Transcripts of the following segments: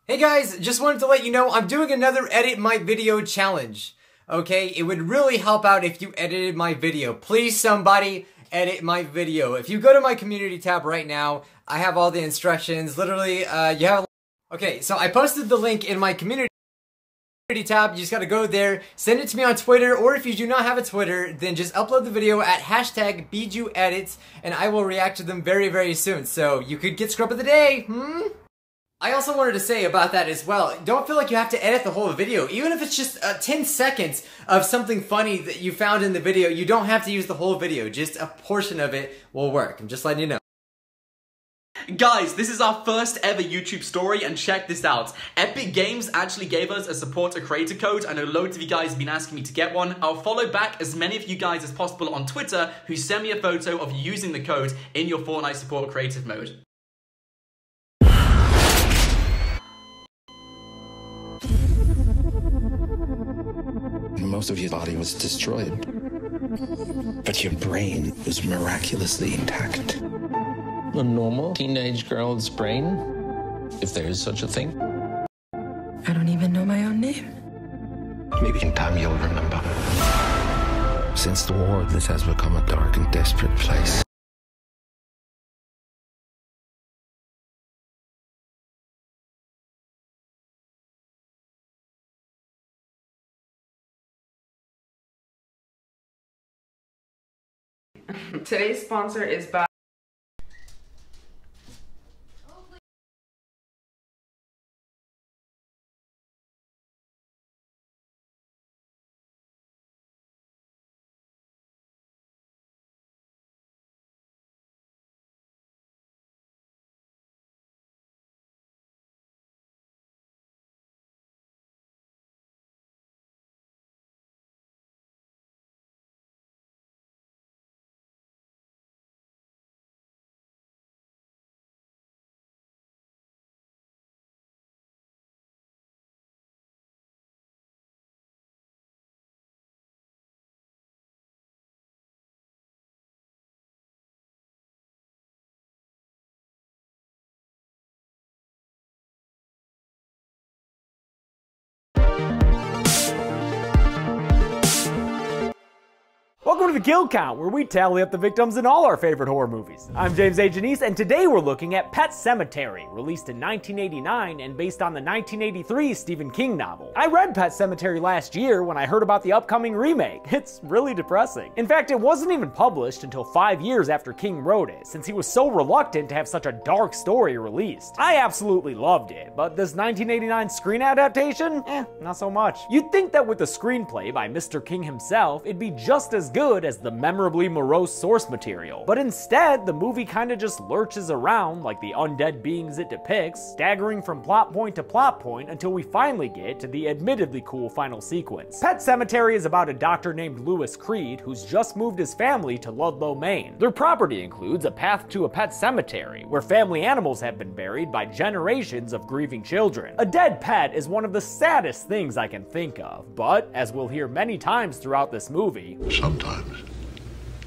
Hey guys, just wanted to let you know I'm doing another edit my video challenge. Okay, it would really help out if you edited my video. Please somebody edit my video. If you go to my community tab right now, I have all the instructions. Literally, you have. Okay, so I posted the link in my community tab. You just gotta go there, send it to me on Twitter, or if you do not have a Twitter, then just upload the video at #BjuEdits, and I will react to them very, very soon. So you could get scrub of the day, I also wanted to say about that as well, don't feel like you have to edit the whole video. Even if it's just 10 seconds of something funny that you found in the video, you don't have to use the whole video. Just a portion of it will work. I'm just letting you know. Guys, this is our first ever YouTube story, and check this out. Epic Games actually gave us a support a creator code. I know loads of you guys have been asking me to get one. I'll follow back as many of you guys as possible on Twitter who send me a photo of using the code in your Fortnite support creative mode. Most of your body was destroyed, but your brain was miraculously intact. A normal teenage girl's brain, if there is such a thing. I don't even know my own name. Maybe in time you'll remember. Since the war, this has become a dark and desperate place. Today's sponsor is by Welcome to the Kill Count, where we tally up the victims in all our favorite horror movies. I'm James A. Janice, and today we're looking at Pet Sematary, released in 1989 and based on the 1983 Stephen King novel. I read Pet Sematary last year when I heard about the upcoming remake. It's really depressing. In fact, it wasn't even published until 5 years after King wrote it, since he was so reluctant to have such a dark story released. I absolutely loved it, but this 1989 screen adaptation? Not so much. You'd think that with the screenplay by Mr. King himself, it'd be just as good as the memorably morose source material. But instead, the movie kinda just lurches around like the undead beings it depicts, staggering from plot point to plot point until we finally get to the admittedly cool final sequence. Pet Sematary is about a doctor named Lewis Creed who's just moved his family to Ludlow, Maine. Their property includes a path to a pet cemetery, where family animals have been buried by generations of grieving children. A dead pet is one of the saddest things I can think of, but as we'll hear many times throughout this movie, sometimes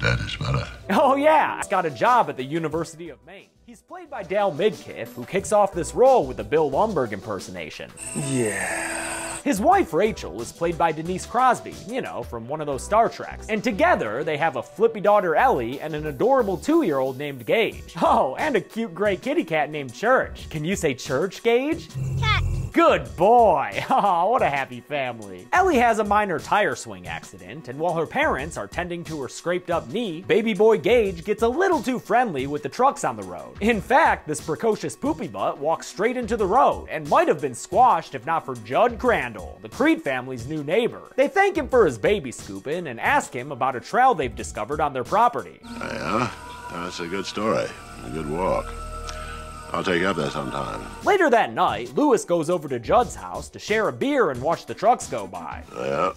that is better. Oh yeah, he's got a job at the University of Maine. He's played by Dale Midkiff, who kicks off this role with a Bill Lumbergh impersonation. Yeah. His wife Rachel is played by Denise Crosby, you know, from one of those Star Treks. And together, they have a flippy daughter Ellie and an adorable 2-year-old named Gage. Oh, and a cute gray kitty cat named Church. Can you say Church, Gage? Cat. Good boy! Oh, what a happy family. Ellie has a minor tire swing accident, and while her parents are tending to her scraped up knee, baby boy Gage gets a little too friendly with the trucks on the road. In fact, this precocious poopy butt walks straight into the road, and might have been squashed if not for Judd Crandall, the Creed family's new neighbor. They thank him for his baby scooping and ask him about a trail they've discovered on their property. Yeah, that's a good story. A good walk. I'll take you up there sometime. Later that night, Lewis goes over to Judd's house to share a beer and watch the trucks go by. Yeah,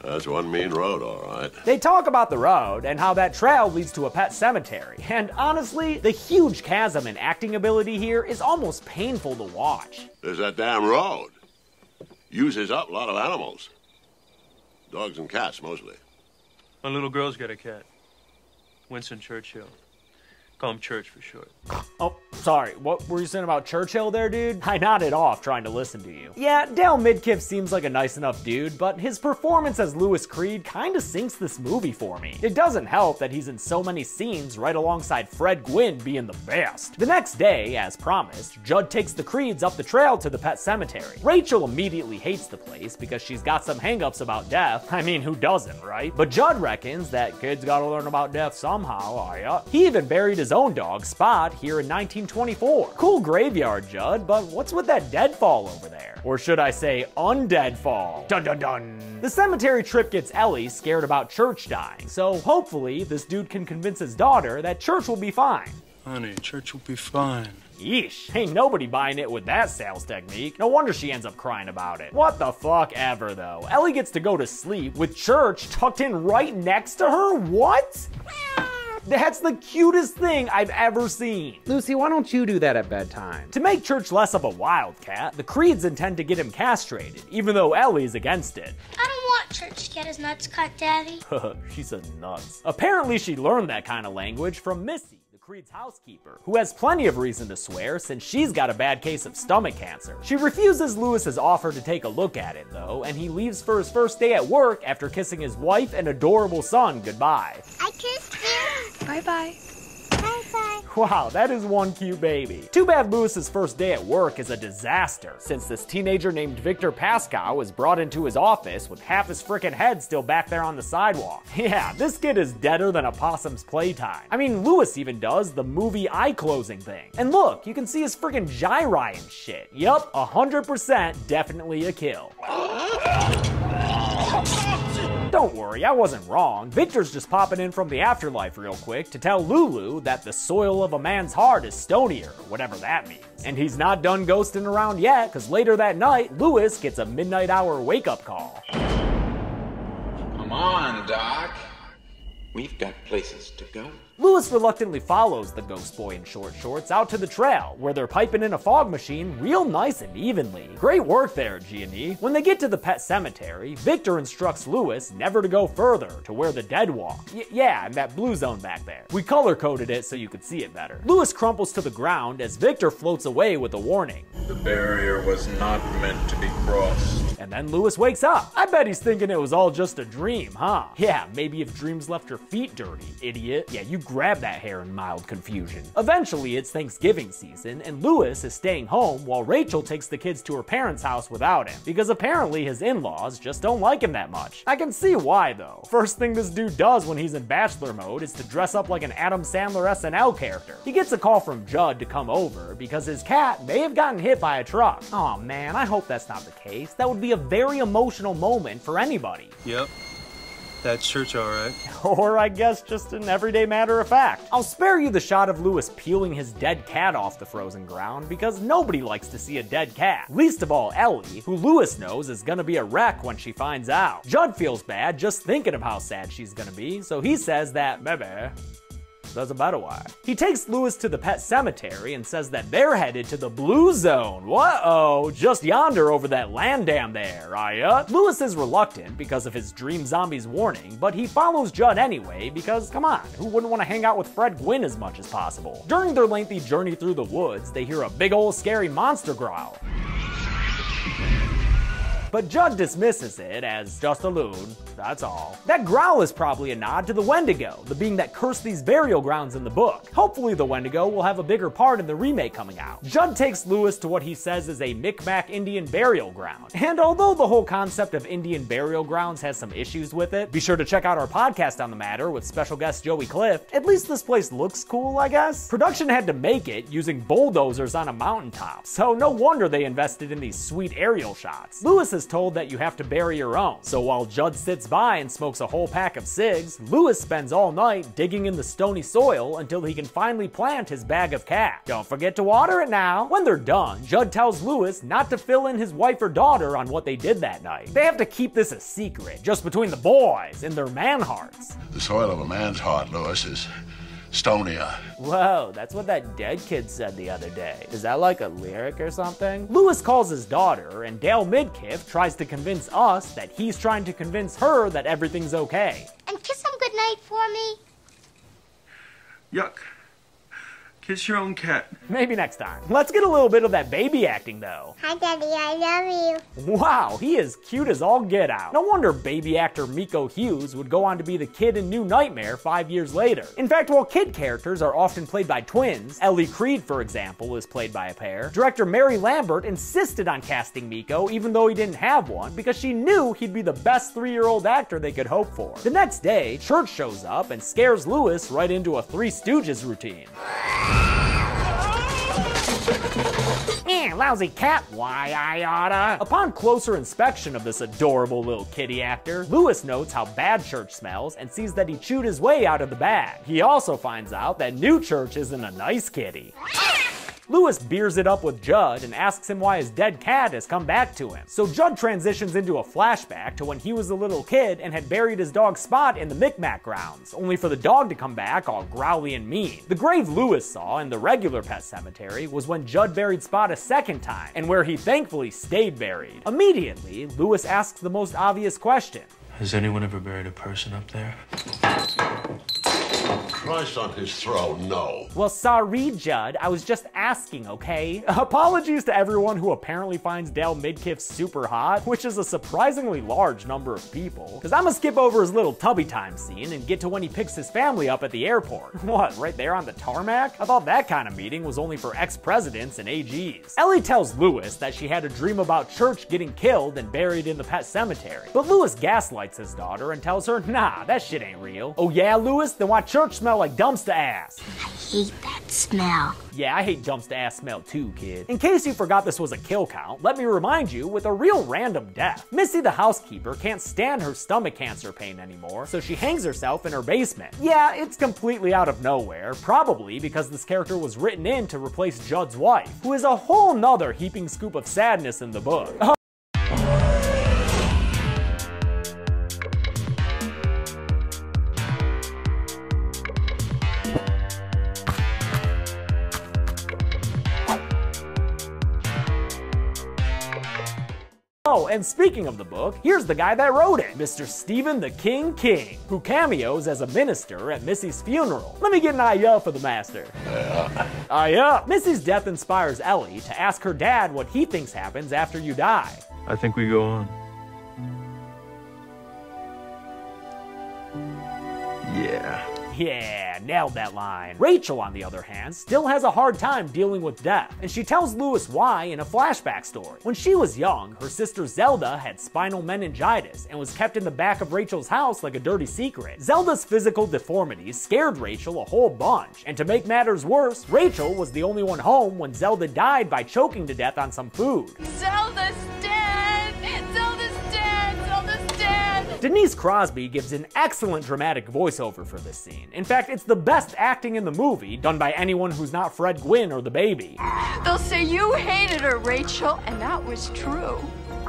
that's one mean road, all right. They talk about the road and how that trail leads to a pet cemetery. And honestly, the huge chasm in acting ability here is almost painful to watch. There's that damn road. Uses up a lot of animals. Dogs and cats, mostly. My little girl's got a cat. Winston Churchill. Call him Church for short. Oh, Sorry, what were you saying about Churchill there, dude? I nodded off trying to listen to you. Yeah, Dale Midkiff seems like a nice enough dude, but his performance as Louis Creed kinda sinks this movie for me. It doesn't help that he's in so many scenes right alongside Fred Gwynne being the best. The next day, as promised, Judd takes the Creeds up the trail to the pet cemetery. Rachel immediately hates the place because she's got some hangups about death. I mean, who doesn't, right? But Judd reckons that kids gotta learn about death somehow, He even buried his own dog, Spot, here in 1924. Cool graveyard, Judd, but what's with that deadfall over there? Or should I say, undeadfall? Dun dun dun! The cemetery trip gets Ellie scared about Church dying, so hopefully this dude can convince his daughter that Church will be fine. Honey, Church will be fine. Yeesh, ain't nobody buying it with that sales technique. No wonder she ends up crying about it. What the fuck ever, though. Ellie gets to go to sleep with Church tucked in right next to her? What? That's the cutest thing I've ever seen. Lucy, why don't you do that at bedtime? To make Church less of a wildcat, the Creeds intend to get him castrated, even though Ellie's against it. I don't want Church to get his nuts cut, Daddy. She said nuts. Apparently she learned that kind of language from Missy, Creed's housekeeper, who has plenty of reason to swear since she's got a bad case of stomach cancer. She refuses Louis's offer to take a look at it, though, and he leaves for his first day at work after kissing his wife and adorable son goodbye. I kissed you. Bye-bye. Bye-bye. Wow, that is one cute baby. Too bad Louis's first day at work is a disaster, since this teenager named Victor Pascow was brought into his office with half his frickin' head still back there on the sidewalk. Yeah, this kid is deader than a possum's playtime. I mean, Louis even does the movie eye-closing thing. And look, you can see his frickin' gyri and shit. Yup, 100% definitely a kill. Don't worry, I wasn't wrong. Victor's just popping in from the afterlife real quick to tell Lulu that the soil of a man's heart is stonier, whatever that means. And he's not done ghosting around yet, because later that night, Louis gets a midnight hour wake-up call. Come on, Doc. We've got places to go. Louis reluctantly follows the ghost boy in short shorts out to the trail, where they're piping in a fog machine real nice and evenly. Great work there, G&E. When they get to the pet cemetery, Victor instructs Louis never to go further, to where the dead walk. Yeah, in that blue zone back there. We color-coded it so you could see it better. Louis crumples to the ground as Victor floats away with a warning. The barrier was not meant to be crossed. And then Louis wakes up. I bet he's thinking it was all just a dream, huh? Yeah, maybe if dreams left your feet dirty, idiot. Yeah, you grab that hair in mild confusion. Eventually, it's Thanksgiving season, and Louis is staying home while Rachel takes the kids to her parents' house without him, because apparently his in-laws just don't like him that much. I can see why, though. First thing this dude does when he's in bachelor mode is to dress up like an Adam Sandler SNL character. He gets a call from Judd to come over because his cat may have gotten hit by a truck. Aw man, I hope that's not the case. That would be a very emotional moment for anybody. Yep. That Church, alright. Or I guess just an everyday matter of fact. I'll spare you the shot of Louis peeling his dead cat off the frozen ground because nobody likes to see a dead cat. Least of all Ellie, who Louis knows is gonna be a wreck when she finds out. Judd feels bad just thinking of how sad she's gonna be, so he says that, maybe there's a better way. He takes Louis to the pet cemetery and says that they're headed to the blue zone. Whoa, just yonder over that land dam there, Louis is reluctant because of his dream zombie's warning, but he follows Judd anyway because, come on, who wouldn't want to hang out with Fred Gwynne as much as possible? During their lengthy journey through the woods, they hear a big ol' scary monster growl. But Judd dismisses it as just a loon, that's all. That growl is probably a nod to the Wendigo, the being that cursed these burial grounds in the book. Hopefully the Wendigo will have a bigger part in the remake coming out. Judd takes Louis to what he says is a Micmac Indian burial ground. And although the whole concept of Indian burial grounds has some issues with it, be sure to check out our podcast on the matter with special guest Joey Clift. At least this place looks cool, I guess. Production had to make it using bulldozers on a mountaintop, so no wonder they invested in these sweet aerial shots. Louis is told that you have to bury your own, so while Judd sits by and smokes a whole pack of cigs, Louis spends all night digging in the stony soil until he can finally plant his bag of cat. Don't forget to water it now. When they're done, Judd tells Louis not to fill in his wife or daughter on what they did that night. They have to keep this a secret, just between the boys and their man hearts. The soil of a man's heart, Louis, is stonier. Whoa, that's what that dead kid said the other day. Is that like a lyric or something? Louis calls his daughter, and Dale Midkiff tries to convince us that he's trying to convince her that everything's okay. And kiss him goodnight for me. Yuck. Kiss your own cat. Maybe next time. Let's get a little bit of that baby acting though. Hi, Daddy, I love you. Wow, he is cute as all get out. No wonder baby actor Miko Hughes would go on to be the kid in New Nightmare 5 years later. In fact, while kid characters are often played by twins, Ellie Creed, for example, is played by a pair, director Mary Lambert insisted on casting Miko even though he didn't have one because she knew he'd be the best 3-year-old actor they could hope for. The next day, Church shows up and scares Lewis right into a Three Stooges routine. Lousy cat, why I oughta. Upon closer inspection of this adorable little kitty actor, Lewis notes how bad Church smells and sees that he chewed his way out of the bag. He also finds out that new Church isn't a nice kitty. Lewis beers it up with Judd and asks him why his dead cat has come back to him. So Judd transitions into a flashback to when he was a little kid and had buried his dog Spot in the Micmac grounds, only for the dog to come back all growly and mean. The grave Lewis saw in the regular pet cemetery was when Judd buried Spot a second time, and where he thankfully stayed buried. Immediately, Lewis asks the most obvious question. Has anyone ever buried a person up there? Christ on his throne, no. Well, sorry, Judd. I was just asking, okay? Apologies to everyone who apparently finds Dale Midkiff super hot, which is a surprisingly large number of people. Because I'm gonna skip over his little tubby time scene and get to when he picks his family up at the airport. What, right there on the tarmac? I thought that kind of meeting was only for ex-presidents and AGs. Ellie tells Lewis that she had a dream about Church getting killed and buried in the pet cemetery. But Lewis gaslights his daughter and tells her, nah, that shit ain't real. Oh yeah, Lewis? Then why Church smell like dumpster ass? I hate that smell. Yeah, I hate dumpster ass smell too, kid. In case you forgot this was a kill count, let me remind you with a real random death. Missy the housekeeper can't stand her stomach cancer pain anymore, so she hangs herself in her basement. Yeah, it's completely out of nowhere, probably because this character was written in to replace Judd's wife, who is a whole nother heaping scoop of sadness in the book. Oh, and speaking of the book, here's the guy that wrote it, Mr. Stephen the King King, who cameos as a minister at Missy's funeral. Let me get an aye for the master. Aye. Missy's death inspires Ellie to ask her dad what he thinks happens after you die. I think we go on. Yeah, nailed that line. Rachel, on the other hand, still has a hard time dealing with death, and she tells Lewis why in a flashback story. When she was young, her sister Zelda had spinal meningitis and was kept in the back of Rachel's house like a dirty secret. Zelda's physical deformities scared Rachel a whole bunch, and to make matters worse, Rachel was the only one home when Zelda died by choking to death on some food. Zelda's dead! Zelda's dead! Zelda's dead! Denise Crosby gives an excellent dramatic voiceover for this scene. In fact, it's the best acting in the movie, done by anyone who's not Fred Gwynne or the baby. They'll say you hated her, Rachel, and that was true.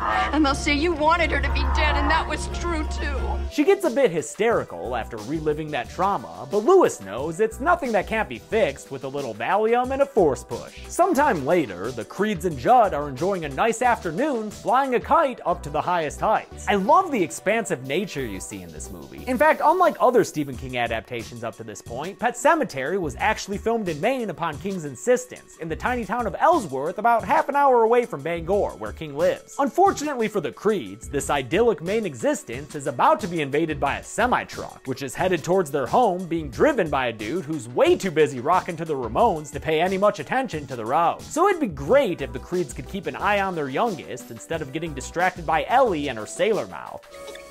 And they'll say you wanted her to be dead, and that was true too. She gets a bit hysterical after reliving that trauma, but Lewis knows it's nothing that can't be fixed with a little Valium and a force push. Sometime later, the Creeds and Judd are enjoying a nice afternoon flying a kite up to the highest heights. I love the expansive nature you see in this movie. In fact, unlike other Stephen King adaptations up to this point, Pet Sematary was actually filmed in Maine upon King's insistence, in the tiny town of Ellsworth, about half an hour away from Bangor, where King lives. Unfortunately for the Creeds, this idyllic Maine existence is about to be invaded by a semi-truck, which is headed towards their home, being driven by a dude who's way too busy rocking to the Ramones to pay any much attention to the road. So it'd be great if the Creeds could keep an eye on their youngest instead of getting distracted by Ellie and her sailor mouth.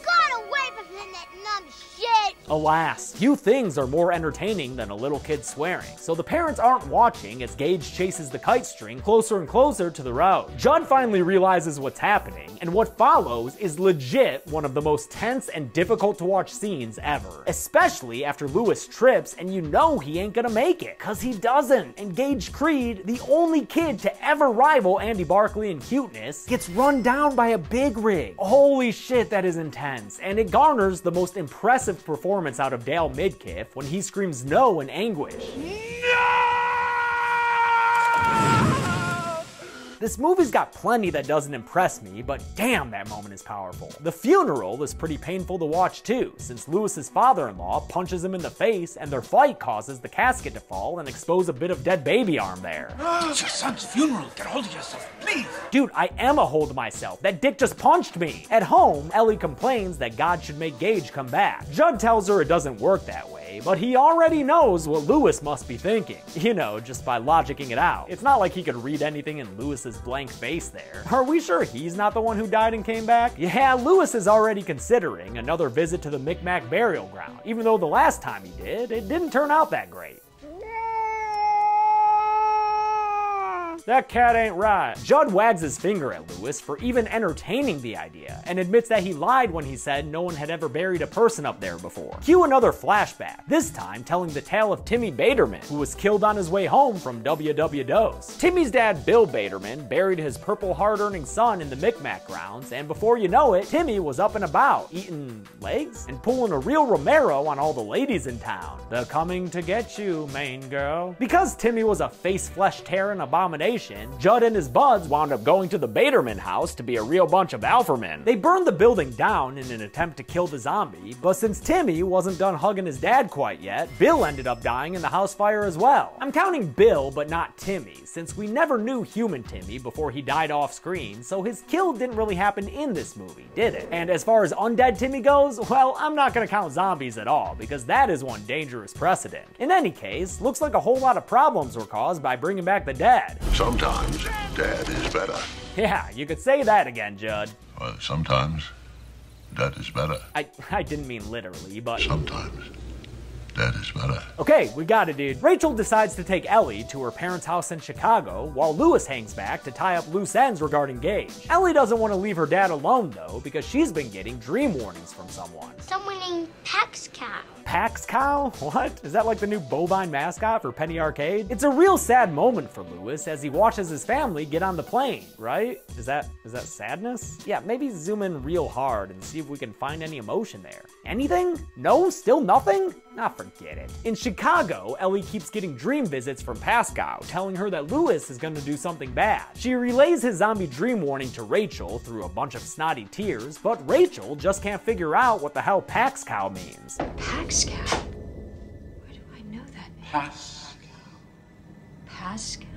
Got away from him, that numb shit! Alas, few things are more entertaining than a little kid swearing, so the parents aren't watching as Gage chases the kite string closer and closer to the road. Judd finally realizes what's happening, and what follows is legit one of the most tense and difficult to watch scenes ever. Especially after Lewis trips and you know he ain't gonna make it, cause he doesn't. And Gage Creed, the only kid to ever rival Andy Barclay in cuteness, gets run down by a big rig. Holy shit, that is intense, and it garners the most impressive performance out of Dale Midkiff when he screams no in anguish. This movie's got plenty that doesn't impress me, but damn, that moment is powerful. The funeral is pretty painful to watch too, since Lewis's father-in-law punches him in the face and their fight causes the casket to fall and expose a bit of dead baby arm there. It's your son's funeral. Get a hold of yourself, please. Dude, I am a hold of myself. That dick just punched me. At home, Ellie complains that God should make Gage come back. Judd tells her it doesn't work that way, but he already knows what Lewis must be thinking. You know, just by logicking it out. It's not like he could read anything in Lewis's blank face there. Are we sure he's not the one who died and came back? Yeah, Lewis is already considering another visit to the Micmac burial ground, even though the last time he did, it didn't turn out that great. That cat ain't right. Judd wags his finger at Lewis for even entertaining the idea, and admits that he lied when he said no one had ever buried a person up there before. Cue another flashback, this time telling the tale of Timmy Baderman, who was killed on his way home from WWDOS. Timmy's dad, Bill Baderman, buried his purple hard-earning son in the Micmac grounds, and before you know it, Timmy was up and about, eating legs and pulling a real Romero on all the ladies in town. They're coming to get you, main girl. Because Timmy was a face-flesh-tearing abomination, Judd and his buds wound up going to the Baderman house to be a real bunch of alpha men. They burned the building down in an attempt to kill the zombie, but since Timmy wasn't done hugging his dad quite yet, Bill ended up dying in the house fire as well. I'm counting Bill, but not Timmy, since we never knew human Timmy before he died off screen, so his kill didn't really happen in this movie, did it? And as far as undead Timmy goes, well, I'm not gonna count zombies at all, because that is one dangerous precedent. In any case, looks like a whole lot of problems were caused by bringing back the dead. Sometimes dead is better. Yeah, you could say that again, Judd. Well, sometimes dead is better. I didn't mean literally, but... Sometimes dead is better. Okay, we got it, dude. Rachel decides to take Ellie to her parents' house in Chicago, while Lewis hangs back to tie up loose ends regarding Gage. Ellie doesn't want to leave her dad alone, though, because she's been getting dream warnings from someone. Someone named Pax Cow. Pax Cow? What? Is that like the new bovine mascot for Penny Arcade? It's a real sad moment for Lewis as he watches his family get on the plane, right? Is that sadness? Yeah, maybe zoom in real hard and see if we can find any emotion there. Anything? No? Still nothing? Ah, forget it. In Chicago, Ellie keeps getting dream visits from Pascal, telling her that Lewis is gonna do something bad. She relays his zombie dream warning to Rachel through a bunch of snotty tears, but Rachel just can't figure out what the hell Pascal means. Pascal? Where do I know that name? Pascal. Pascal?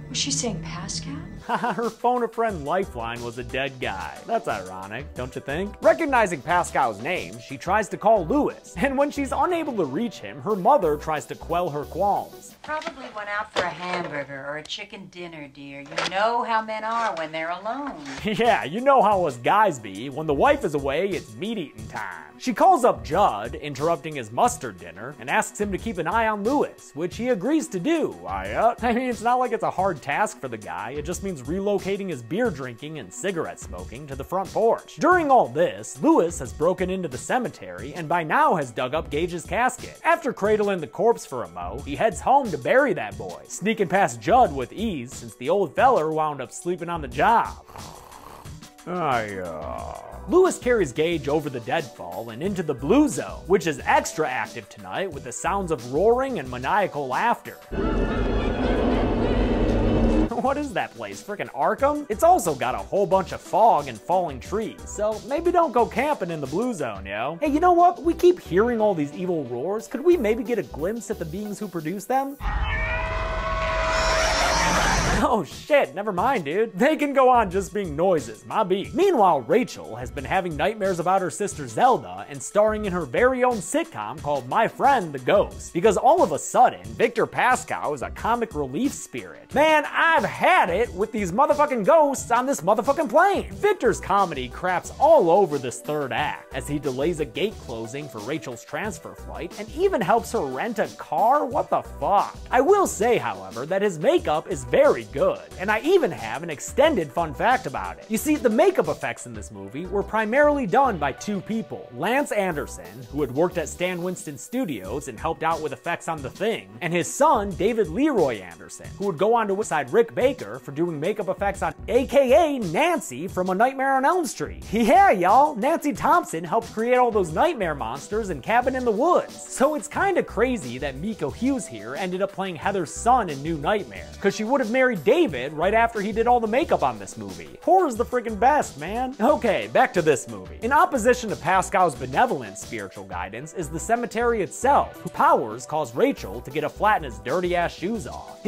Was she saying Pascal? Her phone-a-friend lifeline was a dead guy. That's ironic, don't you think? Recognizing Pascal's name, she tries to call Lewis, and when she's unable to reach him, her mother tries to quell her qualms. Probably went out for a hamburger or a chicken dinner, dear. You know how men are when they're alone. Yeah, you know how us guys be. When the wife is away, it's meat-eating time. She calls up Judd, interrupting his mustard dinner, and asks him to keep an eye on Lewis, which he agrees to do. I mean, it's not like it's a hard task for the guy, it just means relocating his beer drinking and cigarette smoking to the front porch. During all this, Lewis has broken into the cemetery and by now has dug up Gage's casket. After cradling the corpse for a mo, he heads home to bury that boy, sneaking past Judd with ease since the old feller wound up sleeping on the job. Lewis carries Gage over the deadfall and into the blue zone, which is extra active tonight with the sounds of roaring and maniacal laughter. What is that place, frickin' Arkham? It's also got a whole bunch of fog and falling trees, so maybe don't go camping in the blue zone, yo. Hey, you know what? We keep hearing all these evil roars. Could we maybe get a glimpse at the beings who produce them? Oh shit, never mind, dude. They can go on just being noises, my beat. Meanwhile, Rachel has been having nightmares about her sister Zelda and starring in her very own sitcom called My Friend the Ghost, because all of a sudden, Victor Pascal is a comic relief spirit. Man, I've had it with these motherfucking ghosts on this motherfucking plane. Victor's comedy craps all over this third act, as he delays a gate closing for Rachel's transfer flight and even helps her rent a car? What the fuck? I will say, however, that his makeup is very good, and I even have an extended fun fact about it. You see, the makeup effects in this movie were primarily done by two people, Lance Anderson, who had worked at Stan Winston Studios and helped out with effects on The Thing, and his son, David Leroy Anderson, who would go on to work beside Rick Baker for doing makeup effects on AKA Nancy from A Nightmare on Elm Street. Yeah, y'all, Nancy Thompson helped create all those nightmare monsters in Cabin in the Woods. So it's kinda crazy that Miko Hughes here ended up playing Heather's son in New Nightmare, because she would have married married David right after he did all the makeup on this movie. Horror's the friggin' best, man. Okay, back to this movie. In opposition to Pascal's benevolent spiritual guidance is the cemetery itself, whose powers cause Rachel to get a flatten his dirty ass shoes off.